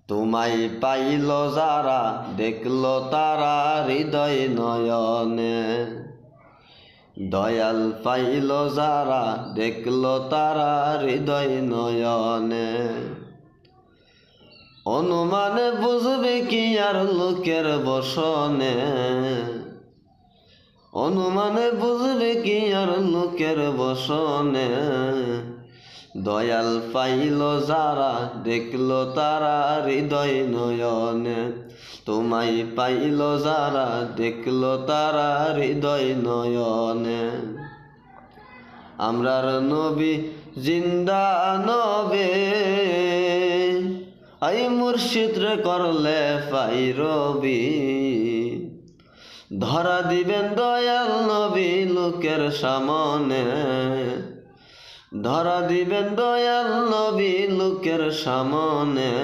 তোমায় পাইল যারা দেখল তারা হৃদয় নয়নে। দয়াল পাইল যারা দেখল তারা হৃদয় নয়নে। অনুমানে বুঝবে কি আর লোকের বসনে। অনুমানে বুঝবে কি আর লোকের বসনে। দয়াল পাইল যারা দেখল তারা হৃদয় নয়নে। তোমায় পাইল যারা দেখল তারা হৃদয় নয়নে। আমরার নবী জিন্দা নবে, আই মুর্শিদ রে করলে পাই রবি। ধরা দিবেন দয়াল নবী লোকের সামনে। ধরা দিবেন দয়াল নবী লোকের সামনে।